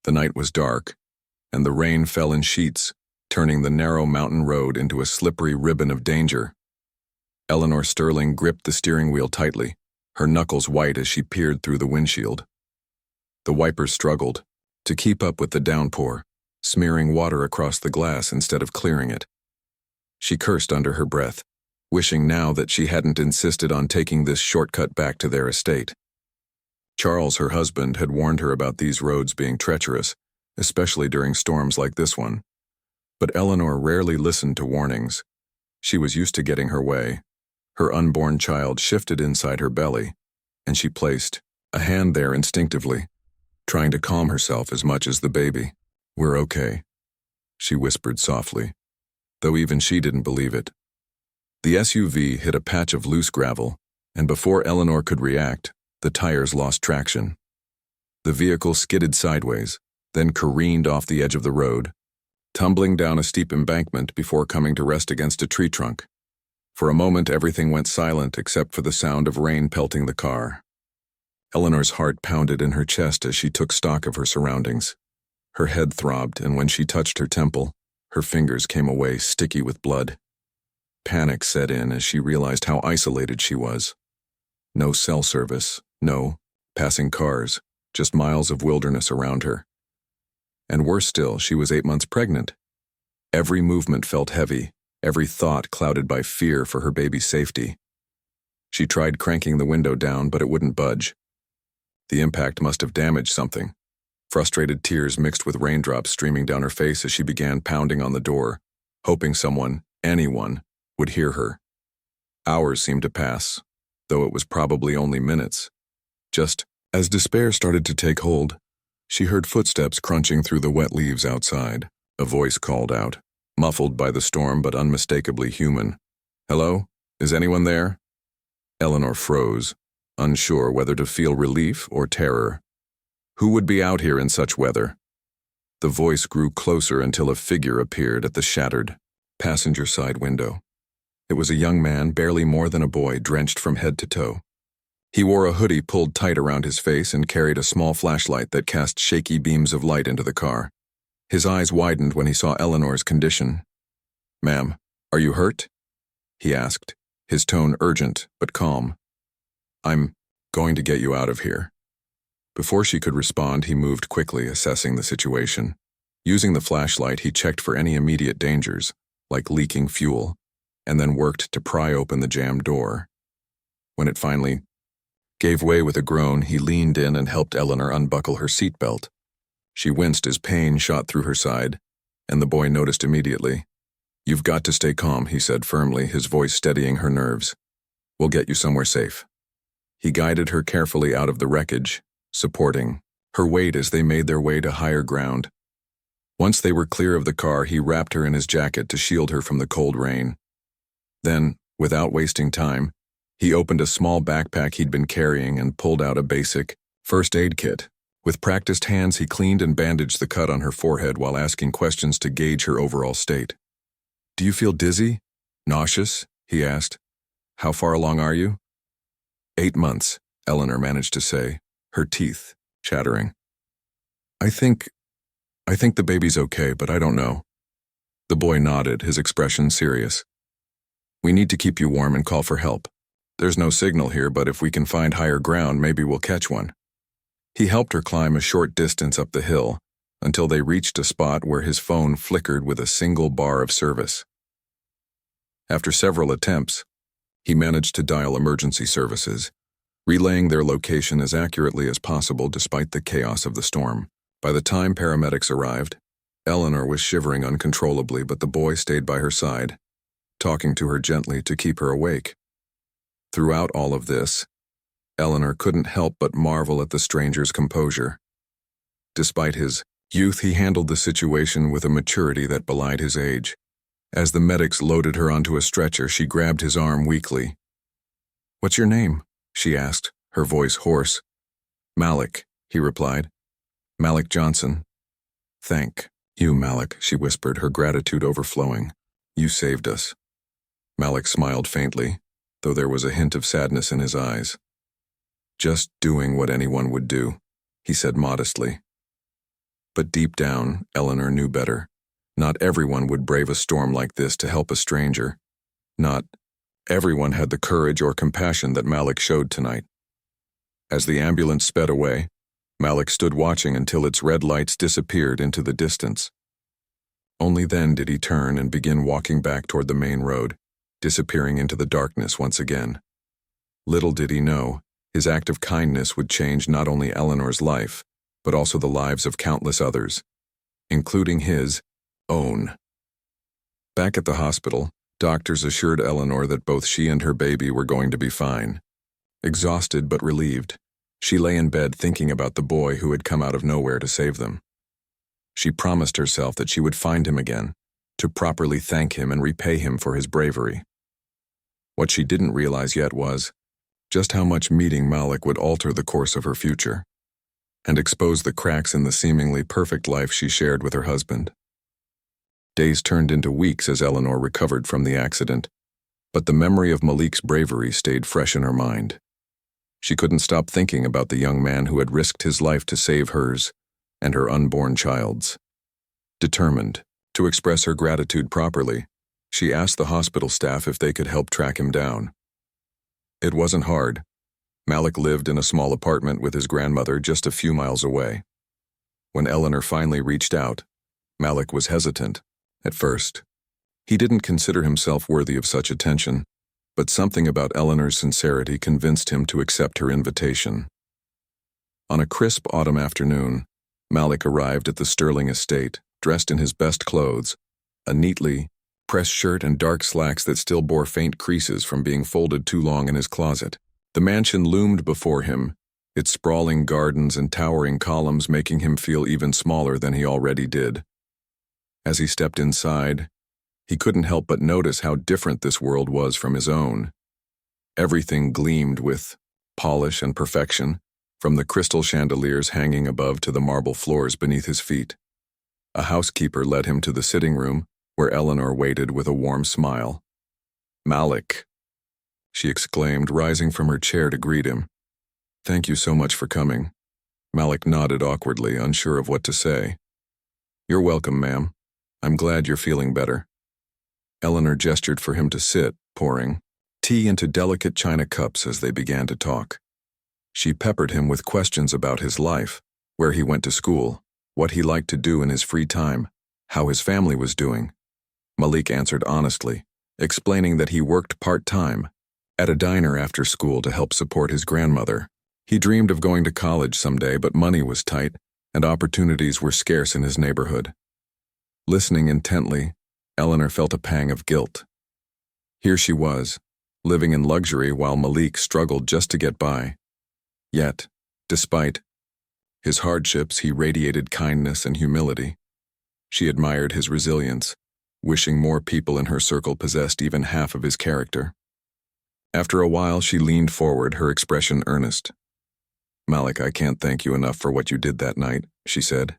The night was dark, and the rain fell in sheets, turning the narrow mountain road into a slippery ribbon of danger. Eleanor Sterling gripped the steering wheel tightly, her knuckles white as she peered through the windshield. The wipers struggled to keep up with the downpour, smearing water across the glass instead of clearing it. She cursed under her breath, wishing now that she hadn't insisted on taking this shortcut back to their estate. Charles, her husband, had warned her about these roads being treacherous, especially during storms like this one. But Eleanor rarely listened to warnings. She was used to getting her way. Her unborn child shifted inside her belly, and she placed a hand there instinctively, trying to calm herself as much as the baby. "We're okay," she whispered softly, though even she didn't believe it. The SUV hit a patch of loose gravel, and before Eleanor could react, the tires lost traction. The vehicle skidded sideways, then careened off the edge of the road, tumbling down a steep embankment before coming to rest against a tree trunk. For a moment, everything went silent except for the sound of rain pelting the car. Eleanor's heart pounded in her chest as she took stock of her surroundings. Her head throbbed, and when she touched her temple, her fingers came away sticky with blood. Panic set in as she realized how isolated she was. No cell service, no passing cars, just miles of wilderness around her. And worse still, she was 8 months pregnant. Every movement felt heavy, every thought clouded by fear for her baby's safety. She tried cranking the window down, but it wouldn't budge. The impact must have damaged something. Frustrated tears mixed with raindrops streaming down her face as she began pounding on the door, hoping someone, anyone, would hear her. Hours seemed to pass, though it was probably only minutes. Just as despair started to take hold, she heard footsteps crunching through the wet leaves outside. A voice called out, muffled by the storm but unmistakably human. "Hello? Is anyone there?" Eleanor froze, unsure whether to feel relief or terror. Who would be out here in such weather? The voice grew closer until a figure appeared at the shattered passenger side window. It was a young man, barely more than a boy, drenched from head to toe. He wore a hoodie pulled tight around his face and carried a small flashlight that cast shaky beams of light into the car. His eyes widened when he saw Eleanor's condition. "Ma'am, are you hurt?" he asked, his tone urgent but calm. "I'm going to get you out of here." Before she could respond, he moved quickly, assessing the situation. Using the flashlight, he checked for any immediate dangers, like leaking fuel, and then worked to pry open the jammed door. When it finally gave way with a groan, he leaned in and helped Eleanor unbuckle her seatbelt. She winced as pain shot through her side, and the boy noticed immediately. "You've got to stay calm," he said firmly, his voice steadying her nerves. "We'll get you somewhere safe." He guided her carefully out of the wreckage, supporting her weight as they made their way to higher ground. Once they were clear of the car, he wrapped her in his jacket to shield her from the cold rain. Then, without wasting time, he opened a small backpack he'd been carrying and pulled out a basic first aid kit. With practiced hands, he cleaned and bandaged the cut on her forehead while asking questions to gauge her overall state. "Do you feel dizzy? Nauseous?" he asked. "How far along are you?" 8 months, Eleanor managed to say, her teeth chattering. I think the baby's okay, but I don't know." The boy nodded, his expression serious. "We need to keep you warm and call for help. There's no signal here, but if we can find higher ground, maybe we'll catch one." He helped her climb a short distance up the hill until they reached a spot where his phone flickered with a single bar of service. After several attempts, he managed to dial emergency services, relaying their location as accurately as possible despite the chaos of the storm. By the time paramedics arrived, Eleanor was shivering uncontrollably, but the boy stayed by her side, talking to her gently to keep her awake. Throughout all of this, Eleanor couldn't help but marvel at the stranger's composure. Despite his youth, he handled the situation with a maturity that belied his age. As the medics loaded her onto a stretcher, she grabbed his arm weakly. "What's your name?" she asked, her voice hoarse. "Malik," he replied. "Malik Johnson." "Thank you, Malik," she whispered, her gratitude overflowing. "You saved us." Malik smiled faintly, though there was a hint of sadness in his eyes. "Just doing what anyone would do," he said modestly. But deep down, Eleanor knew better. Not everyone would brave a storm like this to help a stranger. Not everyone had the courage or compassion that Malik showed tonight. As the ambulance sped away, Malik stood watching until its red lights disappeared into the distance. Only then did he turn and begin walking back toward the main road, disappearing into the darkness once again. Little did he know, his act of kindness would change not only Eleanor's life, but also the lives of countless others, including his own. Back at the hospital, doctors assured Eleanor that both she and her baby were going to be fine. Exhausted but relieved, she lay in bed thinking about the boy who had come out of nowhere to save them. She promised herself that she would find him again, to properly thank him and repay him for his bravery. What she didn't realize yet was just how much meeting Malik would alter the course of her future, and expose the cracks in the seemingly perfect life she shared with her husband. Days turned into weeks as Eleanor recovered from the accident, but the memory of Malik's bravery stayed fresh in her mind. She couldn't stop thinking about the young man who had risked his life to save hers and her unborn child's. Determined to express her gratitude properly, she asked the hospital staff if they could help track him down. It wasn't hard. Malik lived in a small apartment with his grandmother just a few miles away. When Eleanor finally reached out, Malik was hesitant at first. He didn't consider himself worthy of such attention, but something about Eleanor's sincerity convinced him to accept her invitation. On a crisp autumn afternoon, Malik arrived at the Sterling estate, dressed in his best clothes, a neatly pressed shirt and dark slacks that still bore faint creases from being folded too long in his closet. The mansion loomed before him, its sprawling gardens and towering columns making him feel even smaller than he already did. As he stepped inside, he couldn't help but notice how different this world was from his own. Everything gleamed with polish and perfection, from the crystal chandeliers hanging above to the marble floors beneath his feet. A housekeeper led him to the sitting room, where Eleanor waited with a warm smile. "Malik," she exclaimed, rising from her chair to greet him. "Thank you so much for coming." Malik nodded awkwardly, unsure of what to say. "You're welcome, ma'am. I'm glad you're feeling better." Eleanor gestured for him to sit, pouring tea into delicate china cups as they began to talk. She peppered him with questions about his life, where he went to school, what he liked to do in his free time, how his family was doing. Malik answered honestly, explaining that he worked part-time at a diner after school to help support his grandmother. He dreamed of going to college someday, but money was tight, and opportunities were scarce in his neighborhood. Listening intently, Eleanor felt a pang of guilt. Here she was, living in luxury while Malik struggled just to get by. Yet, despite his hardships, he radiated kindness and humility. She admired his resilience, wishing more people in her circle possessed even half of his character. After a while, she leaned forward, her expression earnest. "Malik, I can't thank you enough for what you did that night," she said.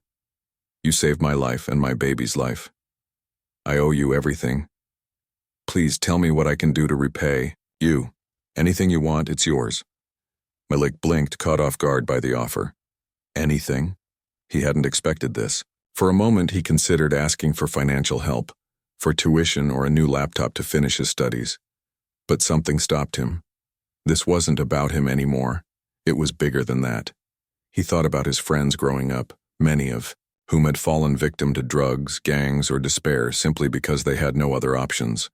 "You saved my life and my baby's life. I owe you everything. Please tell me what I can do to repay you. Anything you want, it's yours." Malik blinked, caught off guard by the offer. Anything? He hadn't expected this. For a moment, he considered asking for financial help, for tuition or a new laptop to finish his studies. But something stopped him. This wasn't about him anymore. It was bigger than that. He thought about his friends growing up, many of whom had fallen victim to drugs, gangs, or despair simply because they had no other options.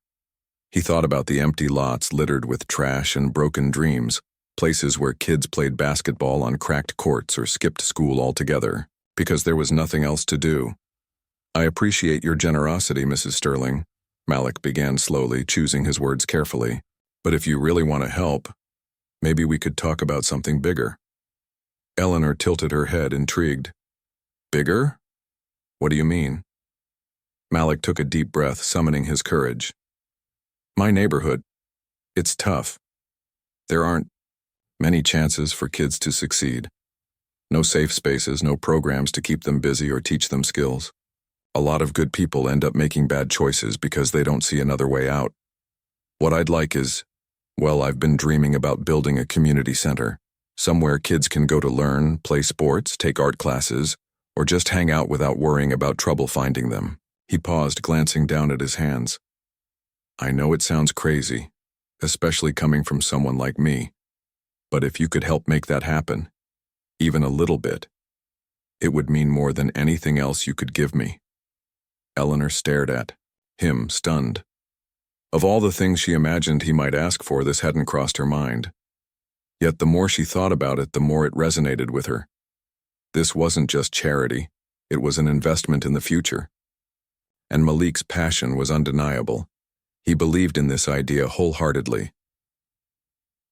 He thought about the empty lots littered with trash and broken dreams, places where kids played basketball on cracked courts or skipped school altogether, because there was nothing else to do. "I appreciate your generosity, Mrs. Sterling," Malik began slowly, choosing his words carefully. "But if you really want to help, maybe we could talk about something bigger." Eleanor tilted her head, intrigued. "Bigger? What do you mean?" Malik took a deep breath, summoning his courage. "My neighborhood, it's tough. There aren't many chances for kids to succeed. No safe spaces, no programs to keep them busy or teach them skills. A lot of good people end up making bad choices because they don't see another way out. What I'd like is, well, I've been dreaming about building a community center, somewhere kids can go to learn, play sports, take art classes, Or just hang out without worrying about trouble finding them. He paused, glancing down at his hands. I know it sounds crazy, especially coming from someone like me, but if you could help make that happen, even a little bit, it would mean more than anything else you could give me. Eleanor stared at him, stunned. Of all the things she imagined he might ask for, this hadn't crossed her mind. Yet the more she thought about it, the more it resonated with her. This wasn't just charity, it was an investment in the future. And Malik's passion was undeniable. He believed in this idea wholeheartedly.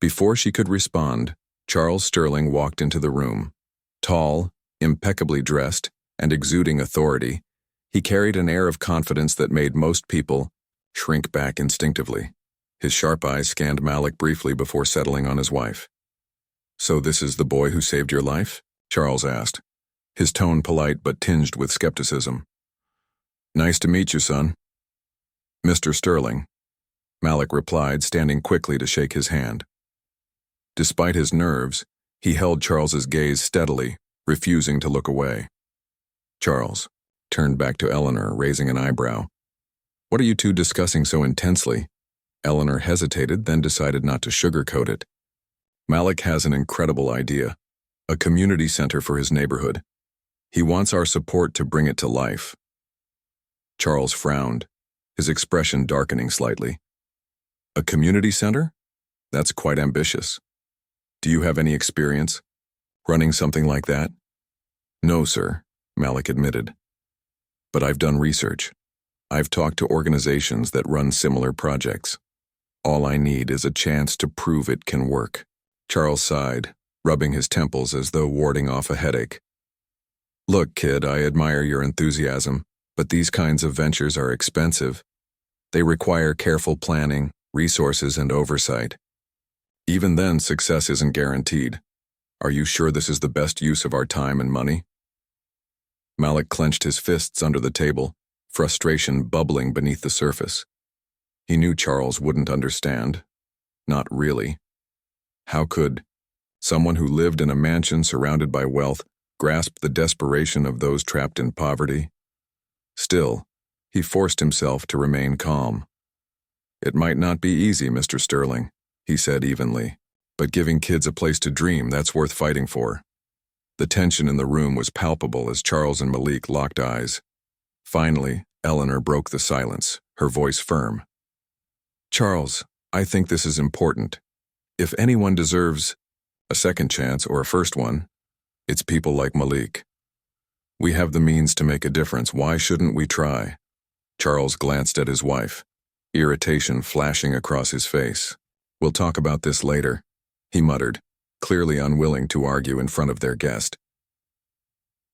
Before she could respond, Charles Sterling walked into the room. Tall, impeccably dressed, and exuding authority, he carried an air of confidence that made most people shrink back instinctively. His sharp eyes scanned Malik briefly before settling on his wife. So this is the boy who saved your life? Charles asked, his tone polite but tinged with skepticism. Nice to meet you, son. Mr. Sterling, Malik replied, standing quickly to shake his hand. Despite his nerves, he held Charles's gaze steadily, refusing to look away. Charles turned back to Eleanor, raising an eyebrow. What are you two discussing so intensely? Eleanor hesitated, then decided not to sugarcoat it. Malik has an incredible idea, a community center for his neighborhood. He wants our support to bring it to life. Charles frowned, his expression darkening slightly. A community center? That's quite ambitious. Do you have any experience running something like that? No, sir, Malik admitted. But I've done research. I've talked to organizations that run similar projects. All I need is a chance to prove it can work. Charles sighed, rubbing his temples as though warding off a headache. Look, kid, I admire your enthusiasm, but these kinds of ventures are expensive. They require careful planning, resources, and oversight. Even then, success isn't guaranteed. Are you sure this is the best use of our time and money? Malik clenched his fists under the table, frustration bubbling beneath the surface. He knew Charles wouldn't understand. Not really. How could someone who lived in a mansion surrounded by wealth grasp the desperation of those trapped in poverty? Still, he forced himself to remain calm. It might not be easy, Mr. Sterling, he said evenly, but giving kids a place to dream, that's worth fighting for. The tension in the room was palpable as Charles and Malik locked eyes. Finally, Eleanor broke the silence, her voice firm. Charles, I think this is important. If anyone deserves a second chance or a first one, it's people like Malik. We have the means to make a difference. Why shouldn't we try? Charles glanced at his wife, irritation flashing across his face. We'll talk about this later, he muttered, clearly unwilling to argue in front of their guest.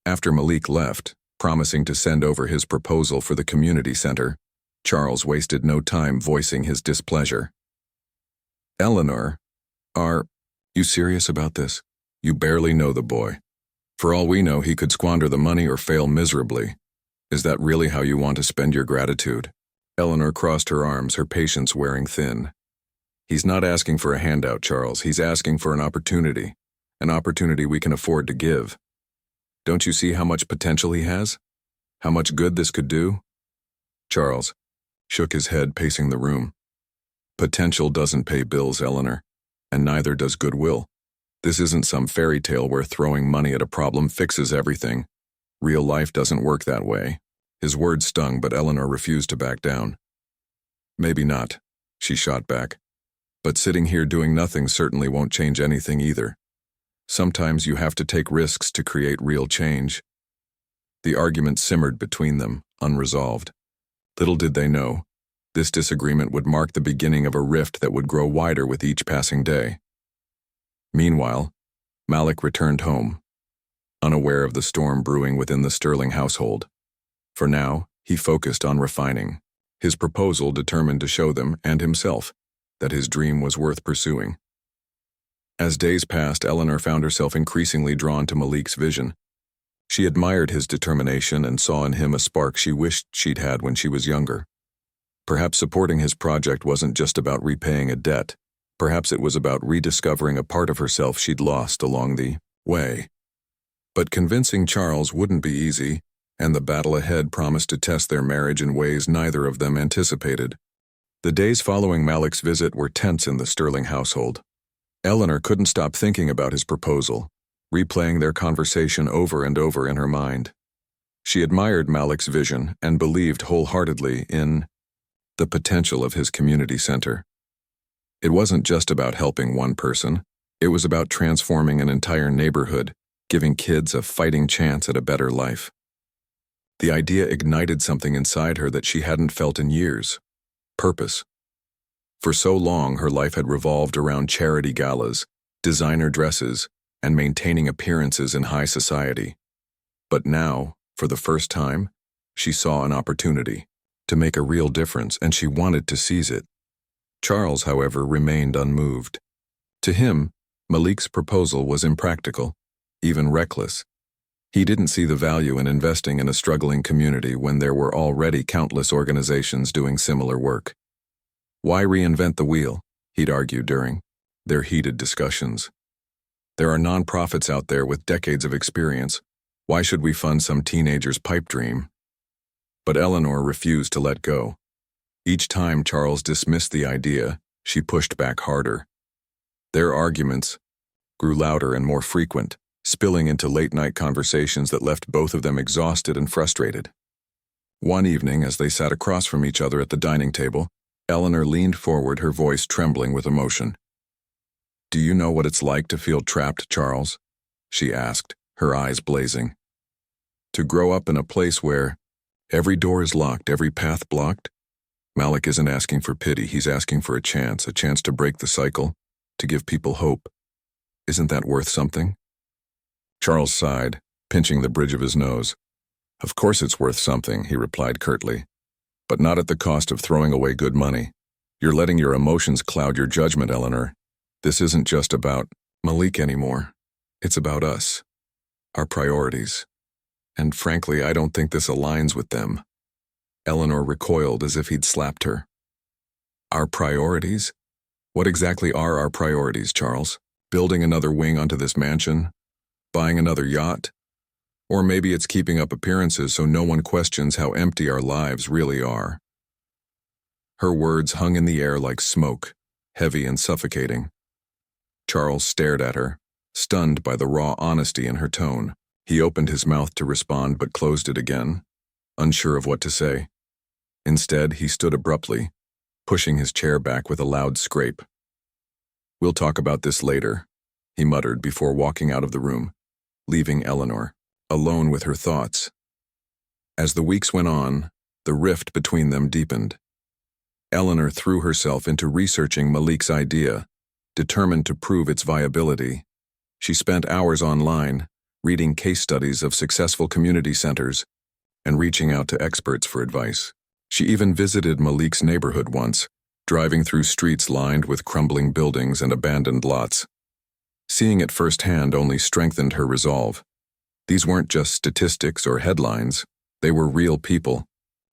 After Malik left, promising to send over his proposal for the community center, Charles wasted no time voicing his displeasure. Eleanor, are you serious about this? You barely know the boy. For all we know, he could squander the money or fail miserably. Is that really how you want to spend your gratitude? Eleanor crossed her arms, her patience wearing thin. He's not asking for a handout, Charles. He's asking for an opportunity we can afford to give. Don't you see how much potential he has? How much good this could do? Charles shook his head, pacing the room. Potential doesn't pay bills, Eleanor, and neither does goodwill. This isn't some fairy tale where throwing money at a problem fixes everything. Real life doesn't work that way. His words stung, but Eleanor refused to back down. Maybe not, she shot back. But sitting here doing nothing certainly won't change anything either. Sometimes you have to take risks to create real change. The argument simmered between them, unresolved. Little did they know, this disagreement would mark the beginning of a rift that would grow wider with each passing day. Meanwhile, Malik returned home, unaware of the storm brewing within the Sterling household. For now, he focused on refining. His proposal determined to show them, and himself, that his dream was worth pursuing. As days passed, Eleanor found herself increasingly drawn to Malik's vision. She admired his determination and saw in him a spark she wished she'd had when she was younger. Perhaps supporting his project wasn't just about repaying a debt. Perhaps it was about rediscovering a part of herself she'd lost along the way. But convincing Charles wouldn't be easy, and the battle ahead promised to test their marriage in ways neither of them anticipated. The days following Malik's visit were tense in the Sterling household. Eleanor couldn't stop thinking about his proposal, replaying their conversation over and over in her mind. She admired Malik's vision and believed wholeheartedly in the potential of his community center. It wasn't just about helping one person, it was about transforming an entire neighborhood, giving kids a fighting chance at a better life. The idea ignited something inside her that she hadn't felt in years: purpose. For so long, her life had revolved around charity galas, designer dresses, and maintaining appearances in high society. But now, for the first time, she saw an opportunity to make a real difference, and she wanted to seize it. Charles, however, remained unmoved. To him, Malik's proposal was impractical, even reckless. He didn't see the value in investing in a struggling community when there were already countless organizations doing similar work. Why reinvent the wheel? He'd argued during their heated discussions. There are nonprofits out there with decades of experience. Why should we fund some teenager's pipe dream? But Eleanor refused to let go. Each time Charles dismissed the idea, she pushed back harder. Their arguments grew louder and more frequent, spilling into late-night conversations that left both of them exhausted and frustrated. One evening, as they sat across from each other at the dining table, Eleanor leaned forward, her voice trembling with emotion. "Do you know what it's like to feel trapped, Charles?" she asked, her eyes blazing. "To grow up in a place where every door is locked, every path blocked? Malik isn't asking for pity, he's asking for a chance to break the cycle, to give people hope. Isn't that worth something?" Charles sighed, pinching the bridge of his nose. "Of course it's worth something," he replied curtly. "But not at the cost of throwing away good money. You're letting your emotions cloud your judgment, Eleanor. This isn't just about Malik anymore. It's about us, our priorities. And frankly, I don't think this aligns with them." Eleanor recoiled as if he'd slapped her. "Our priorities? What exactly are our priorities, Charles? Building another wing onto this mansion? Buying another yacht? Or maybe it's keeping up appearances so no one questions how empty our lives really are." Her words hung in the air like smoke, heavy and suffocating. Charles stared at her, stunned by the raw honesty in her tone. He opened his mouth to respond but closed it again, unsure of what to say. Instead, he stood abruptly, pushing his chair back with a loud scrape. "We'll talk about this later," he muttered before walking out of the room, leaving Eleanor alone with her thoughts. As the weeks went on, the rift between them deepened. Eleanor threw herself into researching Malik's idea, determined to prove its viability. She spent hours online, reading case studies of successful community centers, and reaching out to experts for advice. She even visited Malik's neighborhood once, driving through streets lined with crumbling buildings and abandoned lots. Seeing it firsthand only strengthened her resolve. These weren't just statistics or headlines, they were real people,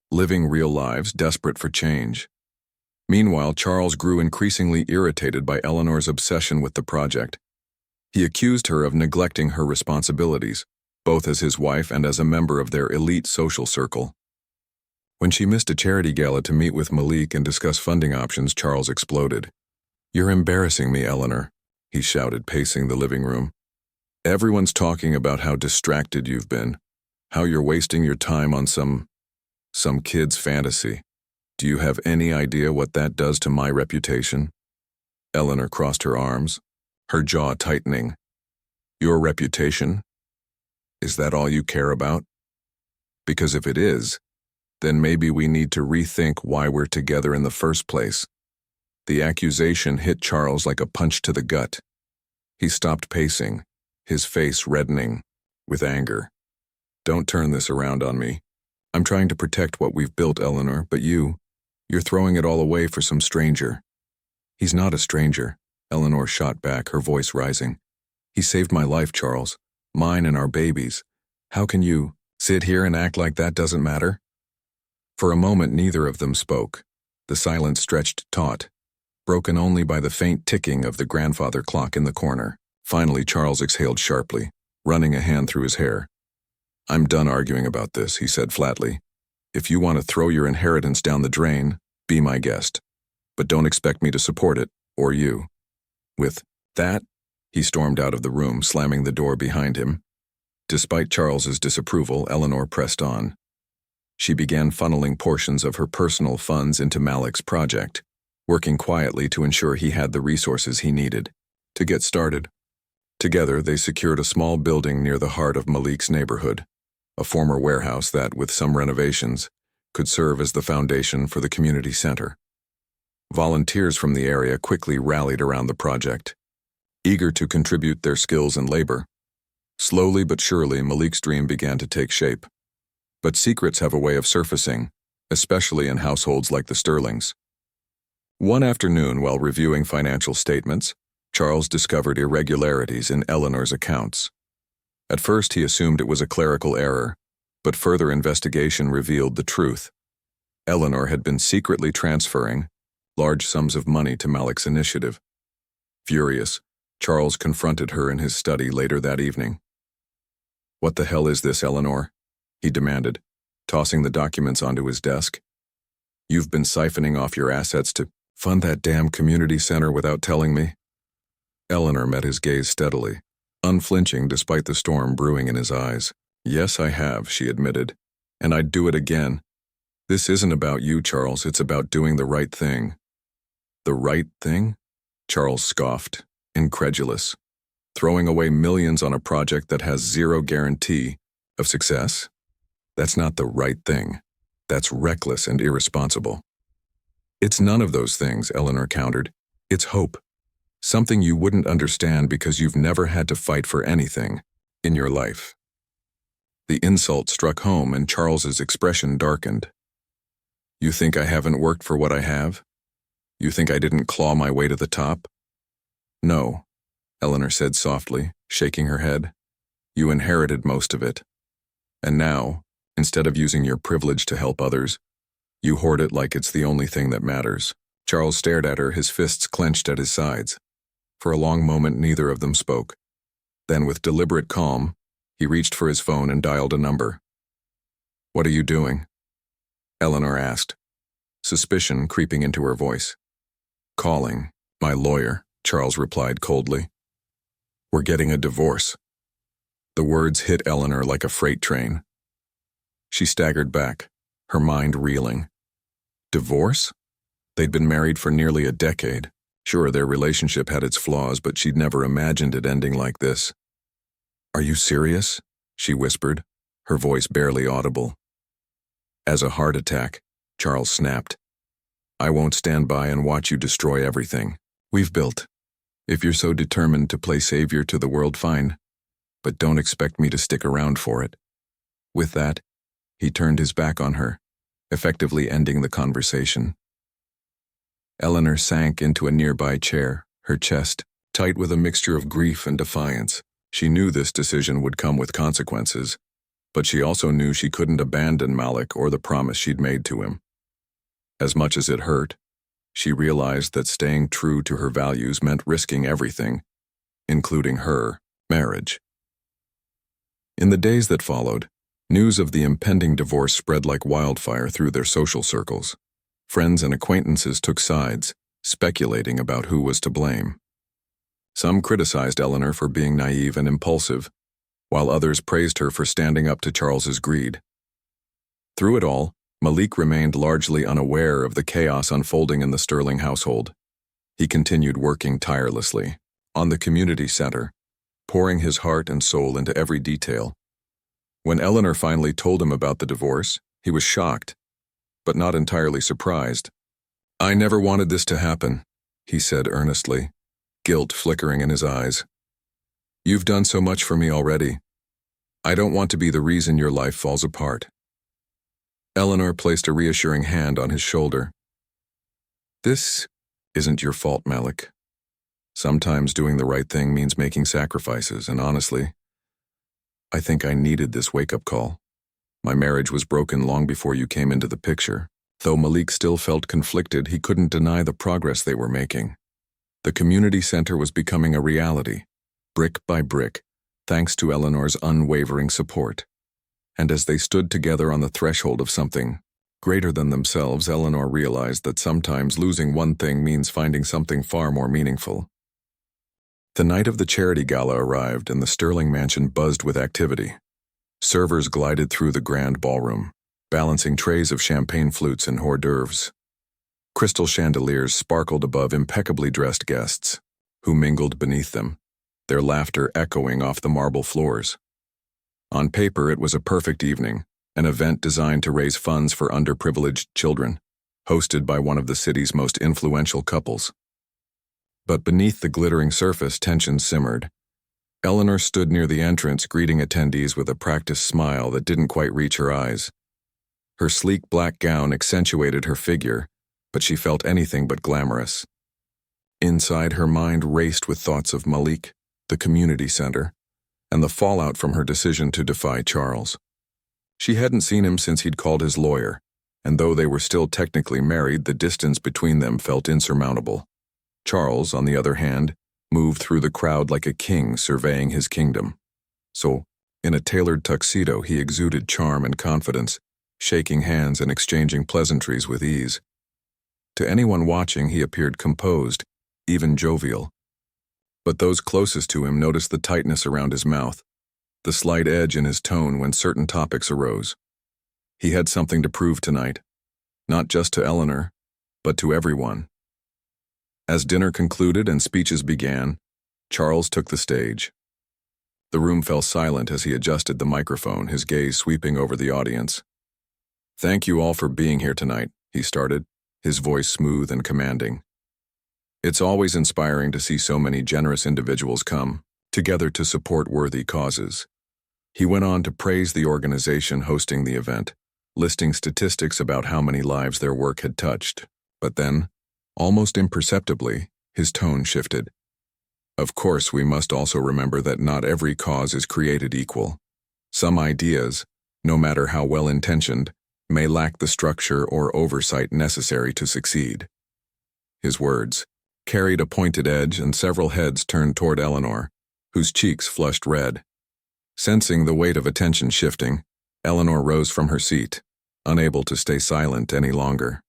living real lives desperate for change. Meanwhile, Charles grew increasingly irritated by Eleanor's obsession with the project. He accused her of neglecting her responsibilities, both as his wife and as a member of their elite social circle. When she missed a charity gala to meet with Malik and discuss funding options, Charles exploded. "You're embarrassing me, Eleanor," he shouted, pacing the living room. "Everyone's talking about how distracted you've been, how you're wasting your time on some kid's fantasy. Do you have any idea what that does to my reputation?" Eleanor crossed her arms, her jaw tightening. "Your reputation? Is that all you care about? Because if it is, then maybe we need to rethink why we're together in the first place." The accusation hit Charles like a punch to the gut. He stopped pacing, his face reddening with anger. "Don't turn this around on me. I'm trying to protect what we've built, Eleanor, but you're throwing it all away for some stranger." "He's not a stranger," Eleanor shot back, her voice rising. "He saved my life, Charles. Mine and our babies. How can you sit here and act like that doesn't matter?" For a moment, neither of them spoke. The silence stretched taut, broken only by the faint ticking of the grandfather clock in the corner. Finally, Charles exhaled sharply. running a hand through his hair. "I'm done arguing about this," he said flatly. "If you want to throw your inheritance down the drain, be my guest. But don't expect me to support it, or you." With that, he stormed out of the room, slamming the door behind him. Despite Charles's disapproval, Eleanor pressed on. She began funneling portions of her personal funds into Malik's project, working quietly to ensure he had the resources he needed to get started. Together, they secured a small building near the heart of Malik's neighborhood, a former warehouse that, with some renovations, could serve as the foundation for the community center. Volunteers from the area quickly rallied around the project, eager to contribute their skills and labor. Slowly but surely, Malik's dream began to take shape. But secrets have a way of surfacing, especially in households like the Sterlings. One afternoon, while reviewing financial statements, Charles discovered irregularities in Eleanor's accounts. At first, he assumed it was a clerical error, but further investigation revealed the truth. Eleanor had been secretly transferring large sums of money to Malik's initiative. Furious, Charles confronted her in his study later that evening. "What the hell is this, Eleanor?" he demanded, tossing the documents onto his desk. "You've been siphoning off your assets to fund that damn community center without telling me?" Eleanor met his gaze steadily, unflinching despite the storm brewing in his eyes. "Yes, I have," she admitted, "and I'd do it again. This isn't about you, Charles, it's about doing the right thing." "The right thing?" Charles scoffed, incredulous. "Throwing away millions on a project that has zero guarantee of success? That's not the right thing. That's reckless and irresponsible." "It's none of those things," Eleanor countered. "It's hope. Something you wouldn't understand because you've never had to fight for anything in your life." The insult struck home and Charles's expression darkened. "You think I haven't worked for what I have? You think I didn't claw my way to the top?" "No," Eleanor said softly, shaking her head. "You inherited most of it. And now, instead of using your privilege to help others, you hoard it like it's the only thing that matters." Charles stared at her, his fists clenched at his sides. For a long moment, neither of them spoke. Then, with deliberate calm, he reached for his phone and dialed a number. "What are you doing?" Eleanor asked, suspicion creeping into her voice. "Calling my lawyer," Charles replied coldly. "We're getting a divorce." The words hit Eleanor like a freight train. She staggered back, her mind reeling. Divorce? They'd been married for nearly a decade. Sure, their relationship had its flaws, but she'd never imagined it ending like this. "Are you serious?" she whispered, her voice barely audible. "As a heart attack," Charles snapped. "I won't stand by and watch you destroy everything we've built. If you're so determined to play savior to the world, fine, but don't expect me to stick around for it." With that, he turned his back on her, effectively ending the conversation. Eleanor sank into a nearby chair, her chest tight with a mixture of grief and defiance. She knew this decision would come with consequences, but she also knew she couldn't abandon Malik or the promise she'd made to him. As much as it hurt, she realized that staying true to her values meant risking everything, including her marriage. In the days that followed, news of the impending divorce spread like wildfire through their social circles. Friends and acquaintances took sides, speculating about who was to blame. Some criticized Eleanor for being naive and impulsive, while others praised her for standing up to Charles's greed. Through it all, Malik remained largely unaware of the chaos unfolding in the Sterling household. He continued working tirelessly on the community center, pouring his heart and soul into every detail. When Eleanor finally told him about the divorce, he was shocked, but not entirely surprised. "I never wanted this to happen," he said earnestly, guilt flickering in his eyes. "You've done so much for me already. I don't want to be the reason your life falls apart." Eleanor placed a reassuring hand on his shoulder. "This isn't your fault, Malik. Sometimes doing the right thing means making sacrifices, and honestly, I think I needed this wake-up call. My marriage was broken long before you came into the picture." Though Malik still felt conflicted, he couldn't deny the progress they were making. The community center was becoming a reality, brick by brick, thanks to Eleanor's unwavering support. And as they stood together on the threshold of something greater than themselves, Eleanor realized that sometimes losing one thing means finding something far more meaningful. The night of the charity gala arrived, and the Sterling mansion buzzed with activity. Servers glided through the grand ballroom, balancing trays of champagne flutes and hors d'oeuvres. Crystal chandeliers sparkled above impeccably dressed guests, who mingled beneath them, their laughter echoing off the marble floors. On paper, it was a perfect evening, an event designed to raise funds for underprivileged children, hosted by one of the city's most influential couples. But beneath the glittering surface, tension simmered. Eleanor stood near the entrance, greeting attendees with a practiced smile that didn't quite reach her eyes. Her sleek black gown accentuated her figure, but she felt anything but glamorous. Inside, her mind raced with thoughts of Malik, the community center, and the fallout from her decision to defy Charles. She hadn't seen him since he'd called his lawyer, and though they were still technically married, the distance between them felt insurmountable. Charles, on the other hand, moved through the crowd like a king surveying his kingdom. So, in a tailored tuxedo, he exuded charm and confidence, shaking hands and exchanging pleasantries with ease. To anyone watching, he appeared composed, even jovial. But those closest to him noticed the tightness around his mouth, the slight edge in his tone when certain topics arose. He had something to prove tonight, not just to Eleanor, but to everyone. As dinner concluded and speeches began, Charles took the stage. The room fell silent as he adjusted the microphone, his gaze sweeping over the audience. "Thank you all for being here tonight," he started, his voice smooth and commanding. "It's always inspiring to see so many generous individuals come together to support worthy causes." He went on to praise the organization hosting the event, listing statistics about how many lives their work had touched. But then, almost imperceptibly, his tone shifted. "Of course, we must also remember that not every cause is created equal. Some ideas, no matter how well-intentioned, may lack the structure or oversight necessary to succeed." His words carried a pointed edge, and several heads turned toward Eleanor, whose cheeks flushed red. Sensing the weight of attention shifting, Eleanor rose from her seat, unable to stay silent any longer.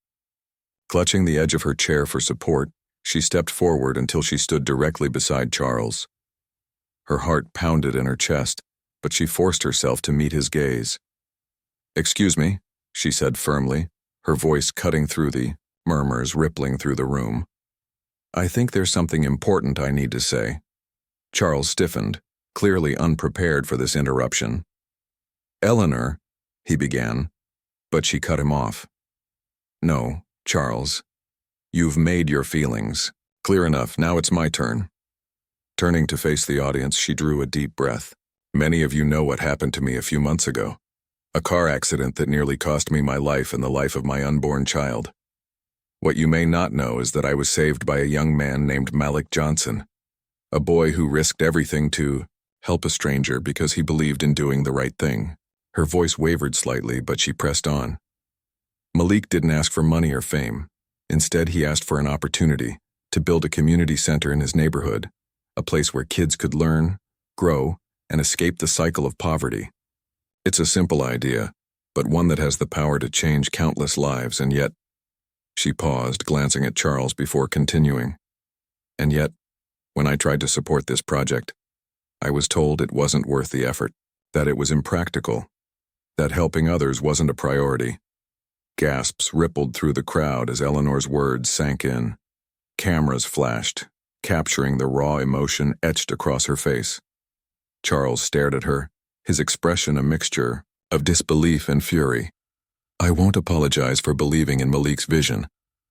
Clutching the edge of her chair for support, she stepped forward until she stood directly beside Charles. Her heart pounded in her chest, but she forced herself to meet his gaze. "Excuse me," she said firmly, her voice cutting through the murmurs rippling through the room. "I think there's something important I need to say." Charles stiffened, clearly unprepared for this interruption. "Eleanor," he began, but she cut him off. "No, Charles. You've made your feelings clear enough. Now it's my turn." Turning to face the audience, she drew a deep breath. "Many of you know what happened to me a few months ago. A car accident that nearly cost me my life and the life of my unborn child. What you may not know is that I was saved by a young man named Malik Johnson, a boy who risked everything to help a stranger because he believed in doing the right thing." Her voice wavered slightly, but she pressed on. "Malik didn't ask for money or fame. Instead, he asked for an opportunity to build a community center in his neighborhood, a place where kids could learn, grow, and escape the cycle of poverty. It's a simple idea, but one that has the power to change countless lives, and yet—" She paused, glancing at Charles before continuing. "And yet, when I tried to support this project, I was told it wasn't worth the effort, that it was impractical, that helping others wasn't a priority." Gasps rippled through the crowd as Eleanor's words sank in. Cameras flashed, capturing the raw emotion etched across her face. Charles stared at her, his expression a mixture of disbelief and fury. "I won't apologize for believing in Malik's vision,"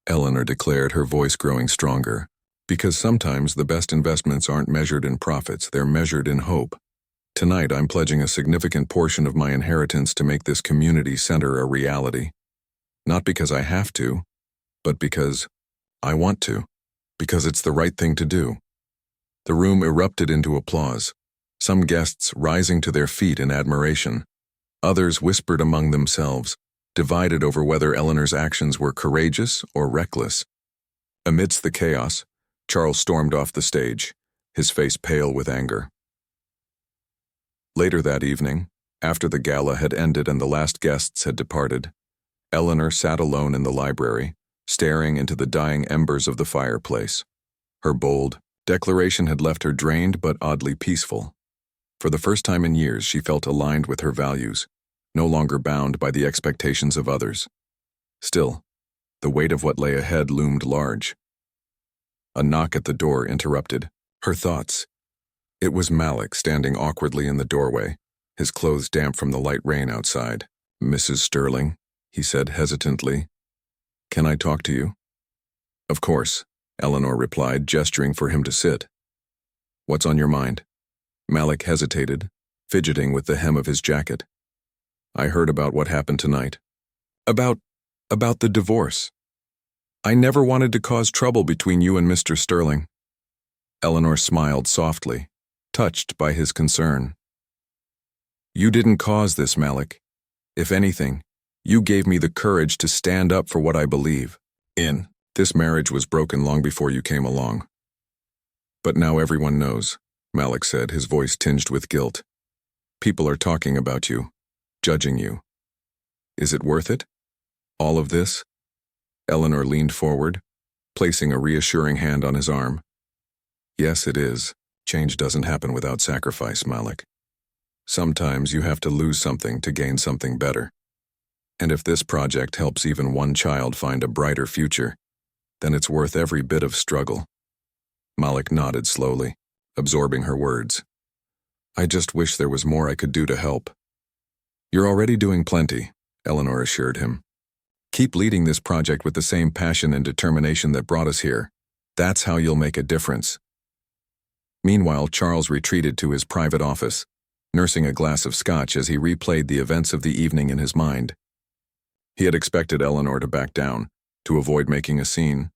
Eleanor declared, her voice growing stronger, "because sometimes the best investments aren't measured in profits, they're measured in hope. Tonight, I'm pledging a significant portion of my inheritance to make this community center a reality. Not because I have to, but because I want to, because it's the right thing to do." The room erupted into applause, some guests rising to their feet in admiration. Others whispered among themselves, divided over whether Eleanor's actions were courageous or reckless. Amidst the chaos, Charles stormed off the stage, his face pale with anger. Later that evening, after the gala had ended and the last guests had departed, Eleanor sat alone in the library, staring into the dying embers of the fireplace. Her bold declaration had left her drained but oddly peaceful. For the first time in years, she felt aligned with her values, no longer bound by the expectations of others. Still, the weight of what lay ahead loomed large. A knock at the door interrupted her thoughts. It was Malik standing awkwardly in the doorway, his clothes damp from the light rain outside. "Mrs. Sterling," he said hesitantly. "Can I talk to you?" "Of course," Eleanor replied, gesturing for him to sit. "What's on your mind?" Malik hesitated, fidgeting with the hem of his jacket. "I heard about what happened tonight." About the divorce. I never wanted to cause trouble between you and Mr. Sterling." Eleanor smiled softly, touched by his concern. "You didn't cause this, Malik. If anything, you gave me the courage to stand up for what I believe in. This marriage was broken long before you came along." "But now everyone knows," Malik said, his voice tinged with guilt. "People are talking about you, judging you. Is it worth it? All of this?" Eleanor leaned forward, placing a reassuring hand on his arm. "Yes, it is. Change doesn't happen without sacrifice, Malik. Sometimes you have to lose something to gain something better. And if this project helps even one child find a brighter future, then it's worth every bit of struggle." Malik nodded slowly, absorbing her words. "I just wish there was more I could do to help." "You're already doing plenty," Eleanor assured him. "Keep leading this project with the same passion and determination that brought us here. That's how you'll make a difference." Meanwhile, Charles retreated to his private office, nursing a glass of scotch as he replayed the events of the evening in his mind. He had expected Eleanor to back down, to avoid making a scene.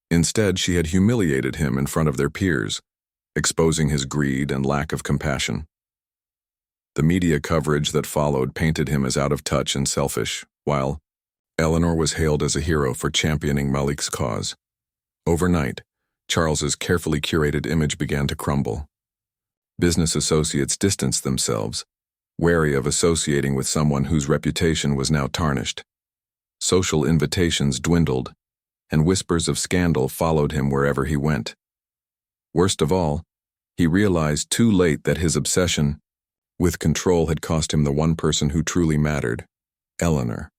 Instead, she had humiliated him in front of their peers, exposing his greed and lack of compassion. The media coverage that followed painted him as out of touch and selfish, while Eleanor was hailed as a hero for championing Malik's cause. Overnight, Charles's carefully curated image began to crumble. Business associates distanced themselves, wary of associating with someone whose reputation was now tarnished. Social invitations dwindled, and whispers of scandal followed him wherever he went. Worst of all, he realized too late that his obsession with control had cost him the one person who truly mattered, Eleanor.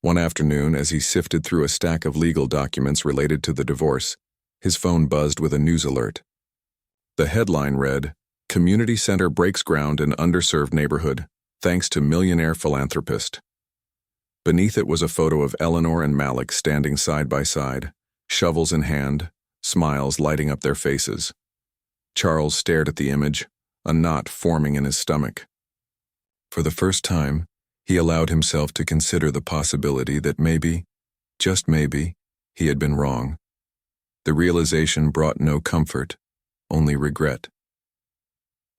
One afternoon, as he sifted through a stack of legal documents related to the divorce, his phone buzzed with a news alert. The headline read, "Community Center Breaks Ground in Underserved Neighborhood, Thanks to Millionaire Philanthropist." Beneath it was a photo of Eleanor and Malik standing side by side, shovels in hand, smiles lighting up their faces. Charles stared at the image, a knot forming in his stomach. For the first time, he allowed himself to consider the possibility that maybe, just maybe, he had been wrong. The realization brought no comfort, only regret.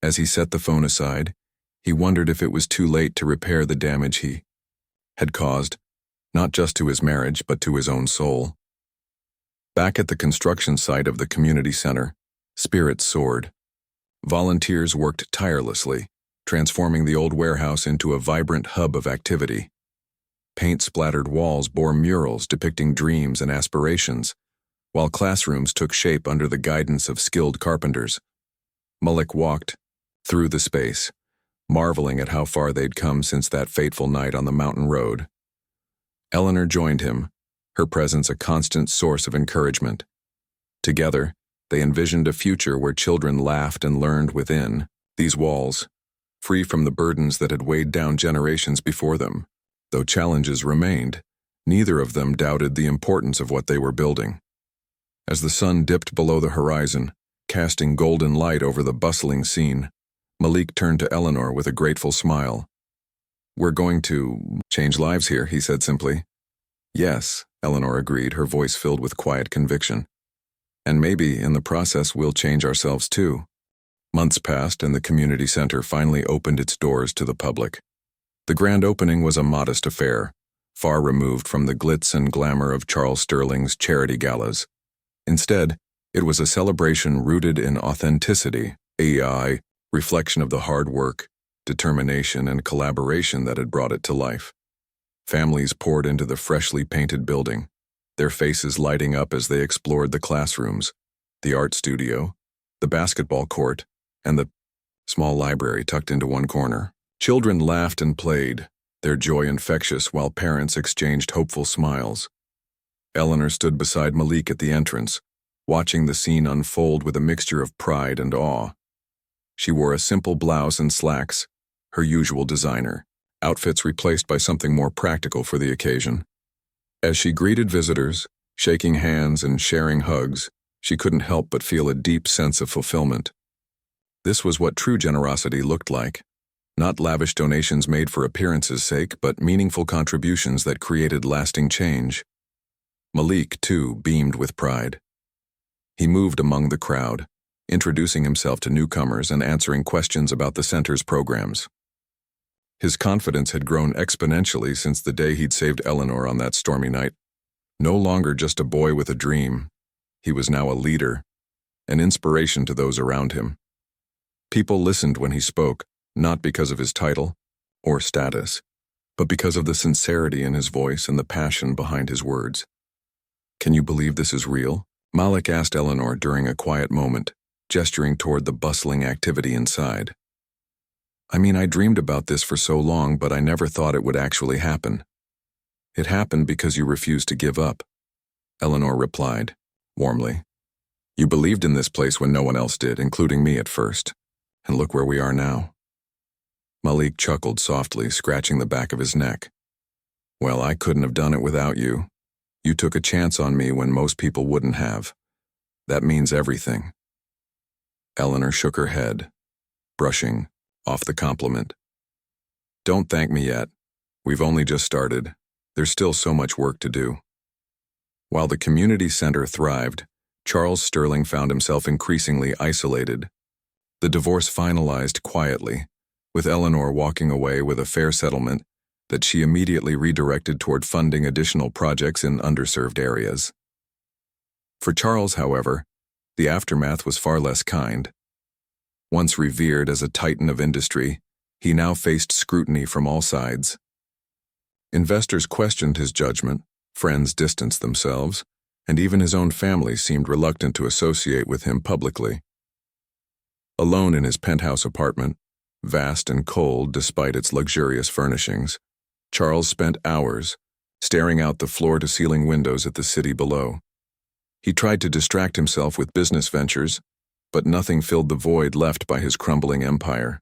As he set the phone aside, he wondered if it was too late to repair the damage he had caused, not just to his marriage but to his own soul. Back at the construction site of the community center, spirits soared. Volunteers worked tirelessly, transforming the old warehouse into a vibrant hub of activity. Paint-splattered walls bore murals depicting dreams and aspirations, while classrooms took shape under the guidance of skilled carpenters. Malik walked through the space, marveling at how far they'd come since that fateful night on the mountain road. Eleanor joined him, her presence a constant source of encouragement. Together, they envisioned a future where children laughed and learned within these walls, free from the burdens that had weighed down generations before them. Though challenges remained, neither of them doubted the importance of what they were building. As the sun dipped below the horizon, casting golden light over the bustling scene, Malik turned to Eleanor with a grateful smile. "We're going to change lives here," he said simply. "Yes," Eleanor agreed, her voice filled with quiet conviction. "And maybe, in the process, we'll change ourselves too." Months passed and the community center finally opened its doors to the public. The grand opening was a modest affair, far removed from the glitz and glamour of Charles Sterling's charity galas. Instead, it was a celebration rooted in authenticity, reflection of the hard work, determination, and collaboration that had brought it to life. Families poured into the freshly painted building, their faces lighting up as they explored the classrooms, the art studio, the basketball court, and the small library tucked into one corner. Children laughed and played, their joy infectious while parents exchanged hopeful smiles. Eleanor stood beside Malik at the entrance, watching the scene unfold with a mixture of pride and awe. She wore a simple blouse and slacks, her usual designer, outfits replaced by something more practical for the occasion. As she greeted visitors, shaking hands and sharing hugs, she couldn't help but feel a deep sense of fulfillment. This was what true generosity looked like. Not lavish donations made for appearance's sake, but meaningful contributions that created lasting change. Malik, too, beamed with pride. He moved among the crowd, introducing himself to newcomers and answering questions about the center's programs. His confidence had grown exponentially since the day he'd saved Eleanor on that stormy night. No longer just a boy with a dream, he was now a leader, an inspiration to those around him. People listened when he spoke, not because of his title or status, but because of the sincerity in his voice and the passion behind his words. "Can you believe this is real?" Malik asked Eleanor during a quiet moment, gesturing toward the bustling activity inside. "I mean, I dreamed about this for so long, but I never thought it would actually happen." "It happened because you refused to give up," Eleanor replied, warmly. "You believed in this place when no one else did, including me at first. And look where we are now." Malik chuckled softly, scratching the back of his neck. "Well, I couldn't have done it without you. You took a chance on me when most people wouldn't have. That means everything." Eleanor shook her head, brushing off the compliment. "Don't thank me yet. We've only just started. There's still so much work to do." While the community center thrived, Charles Sterling found himself increasingly isolated. The divorce finalized quietly, with Eleanor walking away with a fair settlement that she immediately redirected toward funding additional projects in underserved areas. For Charles, however, the aftermath was far less kind. Once revered as a titan of industry, he now faced scrutiny from all sides. Investors questioned his judgment, friends distanced themselves, and even his own family seemed reluctant to associate with him publicly. Alone in his penthouse apartment, vast and cold despite its luxurious furnishings, Charles spent hours staring out the floor-to-ceiling windows at the city below. He tried to distract himself with business ventures, but nothing filled the void left by his crumbling empire.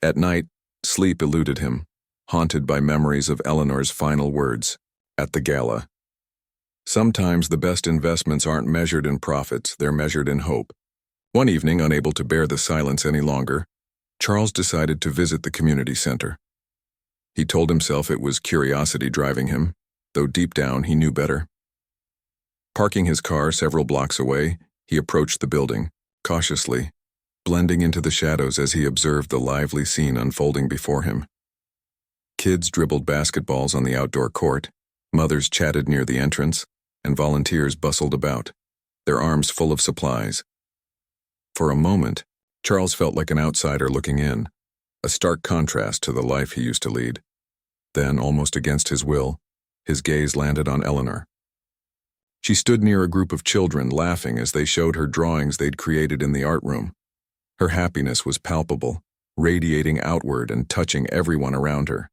At night, sleep eluded him, haunted by memories of Eleanor's final words at the gala. "Sometimes the best investments aren't measured in profits, they're measured in hope." One evening, unable to bear the silence any longer, Charles decided to visit the community center. He told himself it was curiosity driving him, though deep down he knew better. Parking his car several blocks away, he approached the building, cautiously, blending into the shadows as he observed the lively scene unfolding before him. Kids dribbled basketballs on the outdoor court, mothers chatted near the entrance, and volunteers bustled about, their arms full of supplies. For a moment, Charles felt like an outsider looking in, a stark contrast to the life he used to lead. Then, almost against his will, his gaze landed on Eleanor. She stood near a group of children, laughing as they showed her drawings they'd created in the art room. Her happiness was palpable, radiating outward and touching everyone around her.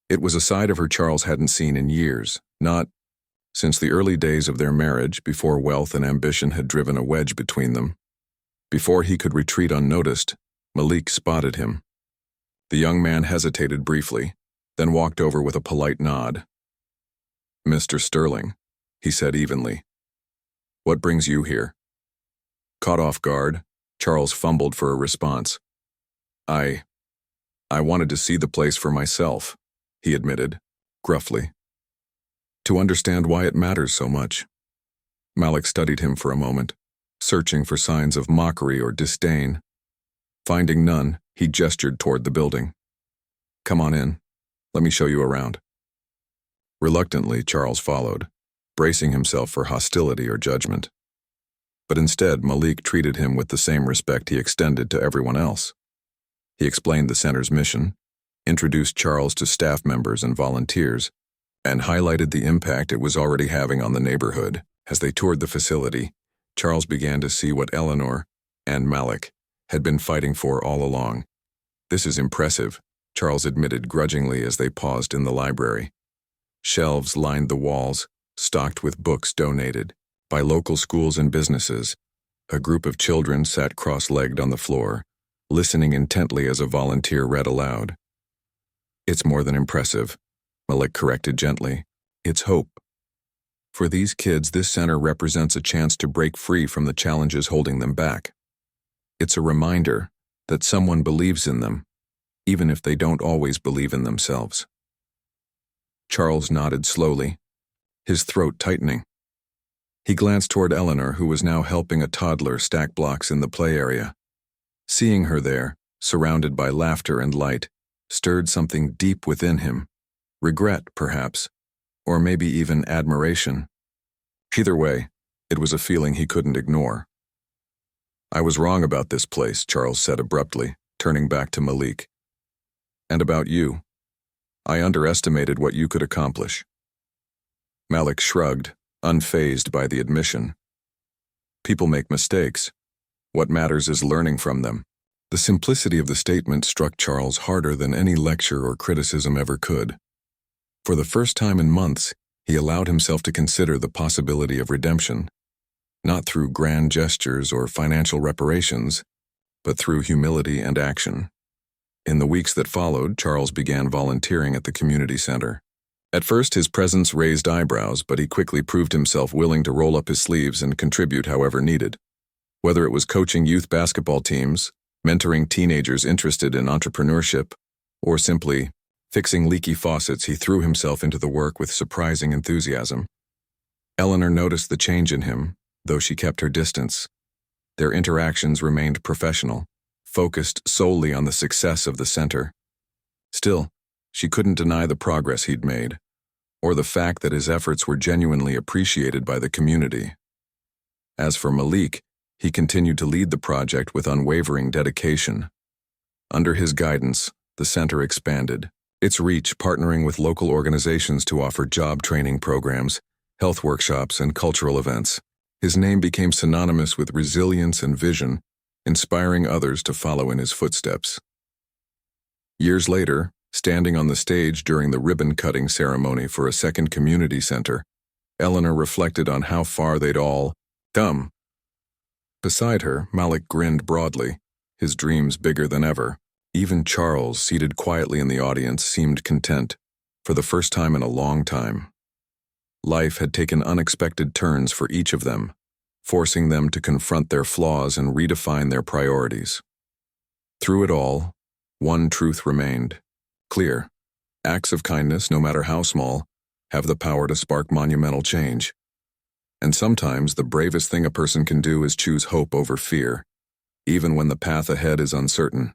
It was a side of her Charles hadn't seen in years, not since the early days of their marriage, before wealth and ambition had driven a wedge between them. Before he could retreat unnoticed, Malik spotted him. The young man hesitated briefly, then walked over with a polite nod. "Mr. Sterling," he said evenly. "What brings you here?" Caught off guard, Charles fumbled for a response. I wanted to see the place for myself," he admitted, gruffly. "To understand why it matters so much." Malik studied him for a moment, searching for signs of mockery or disdain. Finding none, he gestured toward the building. "Come on in. Let me show you around." Reluctantly, Charles followed, bracing himself for hostility or judgment. but instead Malik treated him with the same respect he extended to everyone else. He explained the center's mission, introduced Charles to staff members and volunteers, and highlighted the impact it was already having on the neighborhood. As they toured the facility, Charles began to see what Eleanor and Malik had been fighting for all along. "This is impressive," Charles admitted grudgingly as they paused in the library. Shelves lined the walls, stocked with books donated by local schools and businesses. A group of children sat cross-legged on the floor, listening intently as a volunteer read aloud. "It's more than impressive," Malik corrected gently. "It's hope. For these kids, this center represents a chance to break free from the challenges holding them back. It's a reminder that someone believes in them, even if they don't always believe in themselves." Charles nodded slowly, his throat tightening. He glanced toward Eleanor, who was now helping a toddler stack blocks in the play area. Seeing her there, surrounded by laughter and light, stirred something deep within him. Regret, perhaps, or maybe even admiration. Either way, it was a feeling he couldn't ignore. "I was wrong about this place," Charles said abruptly, turning back to Malik. "And about you. I underestimated what you could accomplish." Malik shrugged, unfazed by the admission. "People make mistakes. What matters is learning from them." The simplicity of the statement struck Charles harder than any lecture or criticism ever could. For the first time in months, he allowed himself to consider the possibility of redemption, not through grand gestures or financial reparations, but through humility and action. In the weeks that followed, Charles began volunteering at the community center. At first, his presence raised eyebrows, but he quickly proved himself willing to roll up his sleeves and contribute however needed. Whether it was coaching youth basketball teams, mentoring teenagers interested in entrepreneurship, or simply fixing leaky faucets, he threw himself into the work with surprising enthusiasm. Eleanor noticed the change in him, though she kept her distance. Their interactions remained professional, focused solely on the success of the center. Still, she couldn't deny the progress he'd made, or the fact that his efforts were genuinely appreciated by the community. As for Malik, he continued to lead the project with unwavering dedication. Under his guidance, the center expanded, its reach partnering with local organizations to offer job training programs, health workshops, and cultural events. His name became synonymous with resilience and vision, inspiring others to follow in his footsteps. Years later, standing on the stage during the ribbon-cutting ceremony for a second community center, Eleanor reflected on how far they'd all come. Beside her, Malik grinned broadly, his dreams bigger than ever. Even Charles, seated quietly in the audience, seemed content, for the first time in a long time. Life had taken unexpected turns for each of them, forcing them to confront their flaws and redefine their priorities. Through it all, one truth remained clear: acts of kindness, no matter how small, have the power to spark monumental change. And sometimes the bravest thing a person can do is choose hope over fear, even when the path ahead is uncertain.